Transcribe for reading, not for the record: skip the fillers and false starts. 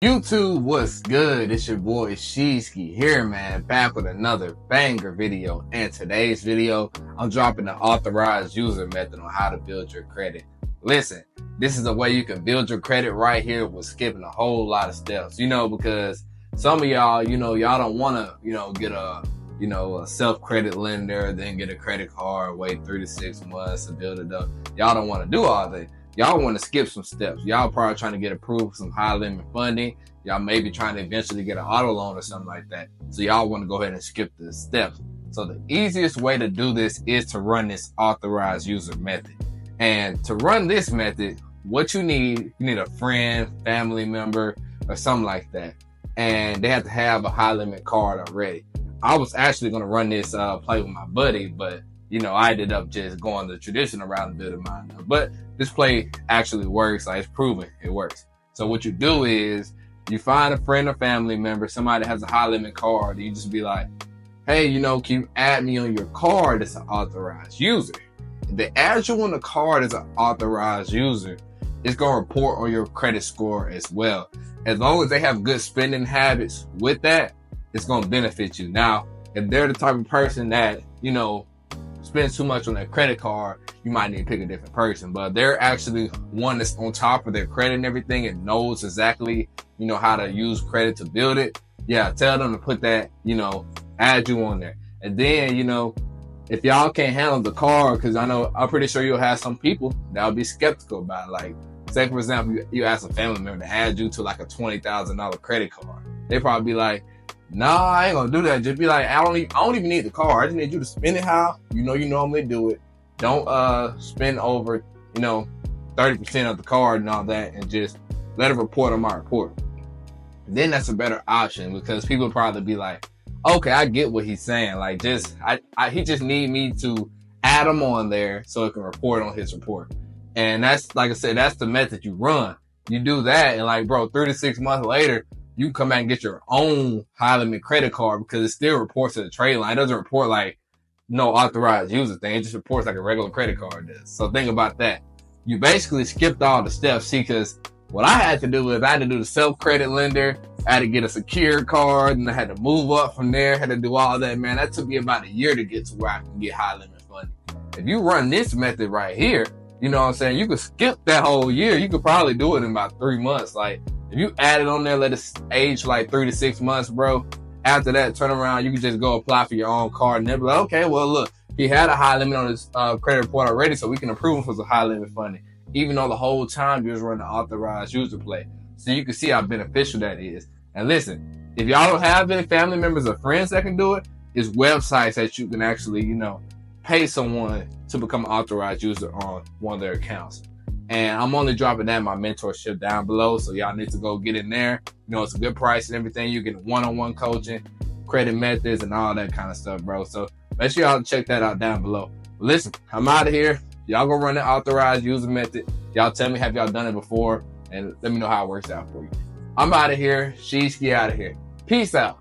YouTube, what's good? It's your boy Sheeski here, man, back with another banger video. And today's video, I'm dropping the authorized user method on how to build your credit. Listen, this is a way you can build your credit right here with skipping a whole lot of steps, because some of y'all, y'all don't want to, get a self-credit lender, then get a credit card, wait 3 to 6 months to build it up. Y'all don't want to do all that. Y'all want to skip some steps. Y'all probably trying to get approved for some high limit funding. Y'all may be trying to eventually get an auto loan or something like that. So y'all want to go ahead and skip the steps. So the easiest way to do this is to run this authorized user method. And to run this method, what you need a friend, family member, or something like that. And they have to have a high limit card already. I was actually going to run this play with my buddy, but I ended up just going the traditional route and building mine up. But this play actually works. Like, it's proven it works. So what you do is you find a friend or family member, somebody that has a high limit card, and you just be like, hey, can you add me on your card as an authorized user? If they add you on the card as an authorized user, it's going to report on your credit score as well. As long as they have good spending habits with that, it's going to benefit you. Now, if they're the type of person that, spends too much on their credit card, you might need to pick a different person. But they're actually one that's on top of their credit and everything and knows exactly, how to use credit to build it. Yeah, tell them to put that, add you on there. And then, if y'all can't handle the card, because I'm pretty sure you'll have some people that'll be skeptical about it. Like, say, for example, you ask a family member to add you to like a $20,000 credit card. They probably be like, nah, I ain't gonna do that. Just be like, I don't even need the card. I just need you to spend it how you normally do it. Don't spend over 30% of the card and all that, and just let it report on my report. Then that's a better option, because people probably be like, okay, I get what he's saying. Like, he just need me to add him on there so it can report on his report. And that's, like I said, that's the method you run. You do that, and like, bro, 3 to 6 months later, you can come back and get your own high limit credit card, because it still reports to the trade line. It doesn't report like no authorized user thing. It just reports like a regular credit card does. So think about that. You basically skipped all the steps. See, because what I had to do is I had to do the self-credit lender. I had to get a secure card, and I had to move up from there. Had to do all that, man. That took me about a year to get to where I can get high limit funding. If you run this method right here, you know what I'm saying? You could skip that whole year. You could probably do it in about 3 months. Like, if you add it on there, let it age like 3 to 6 months, bro. After that, turn around, you can just go apply for your own card, and they'll be like, okay, well, look, he had a high limit on his credit report already, so we can approve him for some high limit funding, even though the whole time you was running the authorized user play. So you can see how beneficial that is. And listen, if y'all don't have any family members or friends that can do it, it's websites that you can actually, pay someone to become an authorized user on one of their accounts. And I'm only dropping that in my mentorship down below, so y'all need to go get in there. It's a good price and everything. You get one-on-one coaching, credit methods, and all that kind of stuff, bro. So make sure y'all check that out down below. But listen, I'm out of here. Y'all go run the authorized user method. Y'all tell me, have y'all done it before? And let me know how it works out for you. I'm out of here. Sheeski out of here. Peace out.